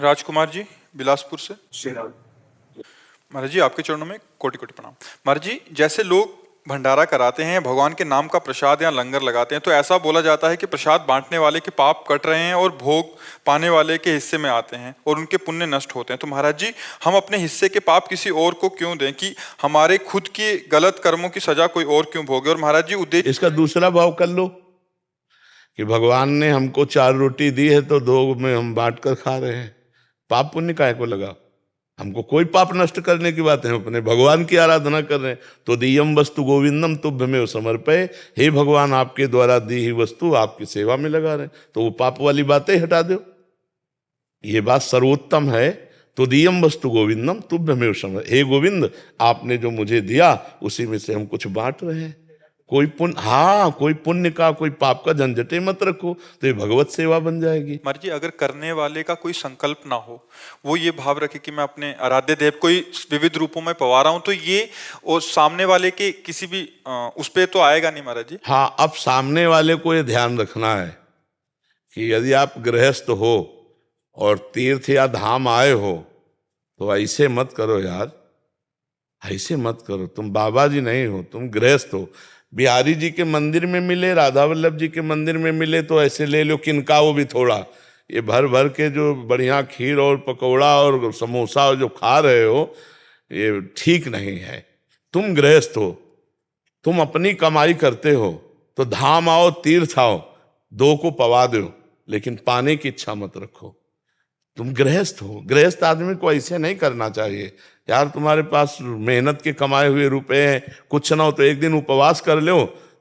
राजकुमार जी बिलासपुर से। महाराज जी आपके चरणों में कोटि कोटि प्रणाम। महाराज जी जैसे लोग भंडारा कराते हैं, भगवान के नाम का प्रसाद या लंगर लगाते हैं, तो ऐसा बोला जाता है कि प्रसाद बांटने वाले के पाप कट रहे हैं और भोग पाने वाले के हिस्से में आते हैं और उनके पुण्य नष्ट होते हैं। तो महाराज जी हम अपने हिस्से के पाप किसी और को क्यों दें कि हमारे खुद के गलत कर्मों की सजा कोई और क्यों भोगे? और महाराज जी उद्देश्य इसका दूसरा भाव कर लो कि भगवान ने हमको 4 रोटी दी है तो 2 में हम बांट कर खा रहे हैं। पाप पुण्य काहे को लगा? हमको कोई पाप नष्ट करने की बात है, अपने भगवान की आराधना कर रहे हैं। तो दियम वस्तु गोविंदम तुभ्यमेव समर्पये, हे भगवान आपके द्वारा दी हुई वस्तु आपकी सेवा में लगा रहे हैं, तो वो पाप वाली बातें हटा दो। ये बात सर्वोत्तम है। तो दियम वस्तु गोविंदम तुभ्यमेव समर्पये, हे गोविंद आपने जो मुझे दिया उसी में से हम कुछ बांट रहे हैं। कोई पुण्य का कोई पाप का झंझटे मत रखो, तो ये भगवत सेवा बन जाएगी। महाराज जी अगर करने वाले का कोई संकल्प ना हो, वो ये भाव रखे कि मैं अपने आराध्य देव को विविध रूपों में पवा रहा हूं, तो ये और सामने वाले के किसी भी उस पे तो आएगा नहीं महाराज जी। हाँ, अब सामने वाले को ये ध्यान रखना है कि यदि आप गृहस्थ हो और तीर्थ या धाम आए हो तो ऐसे मत करो यार, ऐसे मत करो। तुम बाबा जी नहीं हो, तुम गृहस्थ हो। बिहारी जी के मंदिर में मिले, राधा वल्लभ जी के मंदिर में मिले तो ऐसे ले लो किनका वो भी थोड़ा। ये भर भर के जो बढ़िया खीर और पकौड़ा और समोसा जो खा रहे हो ये ठीक नहीं है। तुम गृहस्थ हो, तुम अपनी कमाई करते हो, तो धाम आओ तीर्थ आओ, 2 को पवा दो, लेकिन पाने की इच्छा मत रखो। तुम गृहस्थ हो, गृहस्थ आदमी को ऐसे नहीं करना चाहिए यार। तुम्हारे पास मेहनत के कमाए हुए रुपए हैं, कुछ ना हो तो एक दिन उपवास कर लो,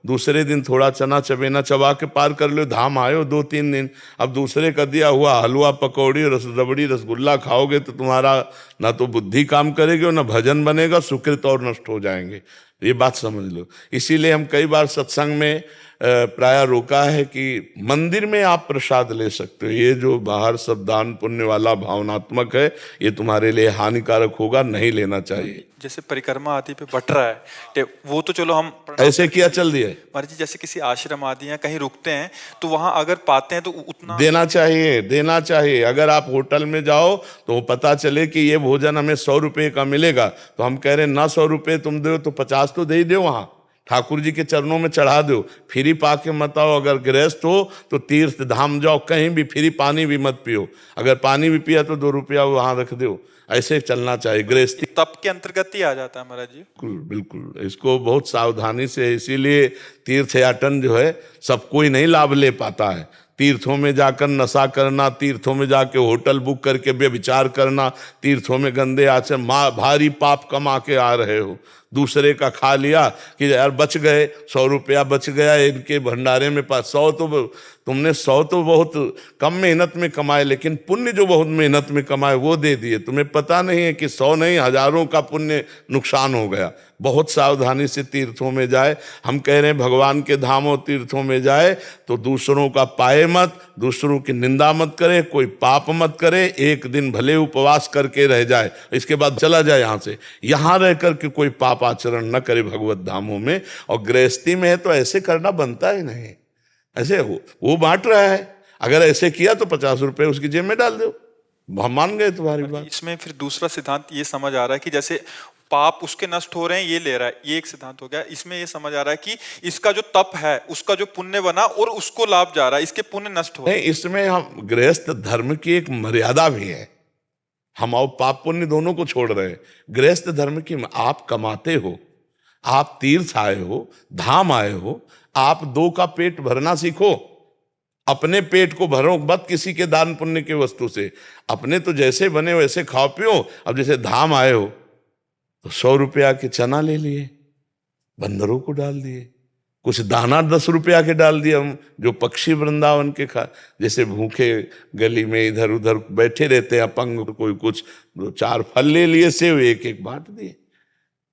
दूसरे दिन थोड़ा चना चबेना चबा के पार कर लो। धाम आयो 2-3 दिन, अब दूसरे का दिया हुआ हलवा पकौड़ी रबड़ी रसगुल्ला खाओगे तो तुम्हारा ना तो बुद्धि काम करेगी और ना भजन बनेगा, सुकृत और नष्ट हो जाएंगे। ये बात समझ लो। इसीलिए हम कई बार सत्संग में प्राय रोका है कि मंदिर में आप प्रसाद ले सकते हो, ये जो बाहर सब दान पुण्य वाला भावनात्मक है ये तुम्हारे लिए हानिकारक होगा, नहीं लेना चाहिए। जैसे परिक्रमा आदि पे बट रहा है वो तो चलो हम ऐसे किया चल दिए। महाराज जी जैसे किसी आश्रम आदि या कहीं रुकते हैं तो वहां अगर पाते हैं तो उतना देना चाहिए, देना चाहिए। अगर आप होटल में जाओ तो पता चले कि ये भोजन हमें 100 रुपये का मिलेगा, तो हम कह रहे हैं ना 100 रुपये तुम दो तो 50 तो दे ही दो, वहां ठाकुर जी के चरणों में चढ़ा दो। फ्री पाके मत आओ। अगर गृहस्थ हो तो तीर्थ धाम जाओ, कहीं भी फ्री पानी भी मत पियो। अगर पानी भी पिया तो 2 रुपया वहां रख दो। ऐसे चलना चाहिए। गृहस्थी तप के अंतर्गत ही आ जाता है महाराज जी। बिल्कुल बिल्कुल, इसको बहुत सावधानी से, इसीलिए तीर्थयाटन जो है सब कोई नहीं लाभ ले पाता है। तीर्थों में जाकर नशा करना, तीर्थों में जाके होटल बुक करके व्यभिचार करना, तीर्थों में गंदे आचरण, भारी पाप कमा के आ रहे हो। दूसरे का खा लिया कि यार बच गए, 100 रुपया बच गया इनके भंडारे में। 100 तो तुमने 100 तो बहुत कम मेहनत में कमाए, लेकिन पुण्य जो बहुत मेहनत में कमाए वो दे दिए। तुम्हें पता नहीं है कि 100 नहीं हजारों का पुण्य नुकसान हो गया। बहुत सावधानी से तीर्थों में जाए। हम कह रहे हैं भगवान के धामों तीर्थों में जाए तो दूसरों का पाए मत, दूसरों की निंदा मत करे, कोई पाप मत करे। एक दिन भले उपवास करके रह जाए, इसके बाद चला जाए यहाँ से। यहाँ रह करके कोई पाप आचरण न करे भगवत धामों में। और गृहस्थी में है तो ऐसे करना बनता ही नहीं। ऐसे वो बांट रहा है, अगर ऐसे किया तो 50 रुपये उसकी जेब में डाल दो। हम मान गए तुम्हारी बात। इसमें फिर दूसरा सिद्धांत ये समझ आ रहा है कि जैसे पाप उसके नष्ट हो रहे हैं, ये ले रहा है, ये एक सिद्धांत हो गया। इसमें ये समझ आ रहा है कि इसका जो तप है उसका जो पुण्य बना और उसको लाभ जा रहा है, इसके पुण्य नष्ट हो रहे हैं। इसमें हम गृहस्थ धर्म की एक मर्यादा भी है। हम और पाप पुण्य दोनों को छोड़ रहे हैं। गृहस्थ धर्म की, आप कमाते हो, आप तीर्थ आए हो, धाम आए हो, आप 2 का पेट भरना सीखो। अपने पेट को भरो मत किसी के दान पुण्य की वस्तु से। अपने तो जैसे बने वैसे खाओ पियो। अब जैसे धाम आए हो तो 100 रुपया के चना ले लिए, बंदरों को डाल दिए, कुछ दाना 10 रुपया के डाल दिए। हम जो पक्षी वृंदावन के खा, जैसे भूखे गली में इधर उधर बैठे रहते हैं अपंग, कोई कुछ 2-4 फल ले लिए, सेव एक बांट दिए,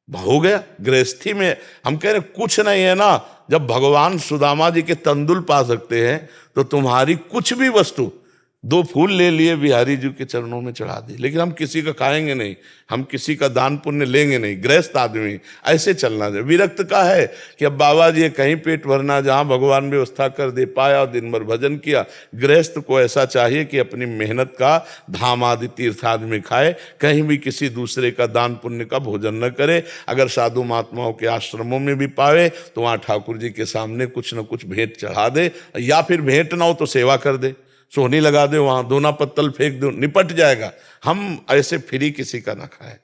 हो गया। गृहस्थी में हम कह रहे कुछ नहीं है ना। जब भगवान सुदामा जी के तंदुल पा सकते हैं तो तुम्हारी कुछ भी वस्तु 2 फूल ले लिए, बिहारी जी के चरणों में चढ़ा दिए, लेकिन हम किसी का खाएंगे नहीं, हम किसी का दान पुण्य लेंगे नहीं। गृहस्थ आदमी ऐसे चलना चाहिए। विरक्त का है कि अब बाबा जी कहीं पेट भरना, जहां भगवान व्यवस्था कर दे पाया और दिन भर भजन किया। गृहस्थ को ऐसा चाहिए कि अपनी मेहनत का धाम आदि तीर्थ आदि में खाए, कहीं भी किसी दूसरे का दान पुण्य का भोजन न करे। अगर साधु महात्माओं के आश्रमों में भी पावे तो वहां ठाकुर जी के सामने कुछ न कुछ भेंट चढ़ा दे, या फिर भेंट ना हो तो सेवा कर दे, सोहनी लगा दे, वहां दोना पत्तल फेंक दो, निपट जाएगा। हम ऐसे फ्री किसी का ना खाए।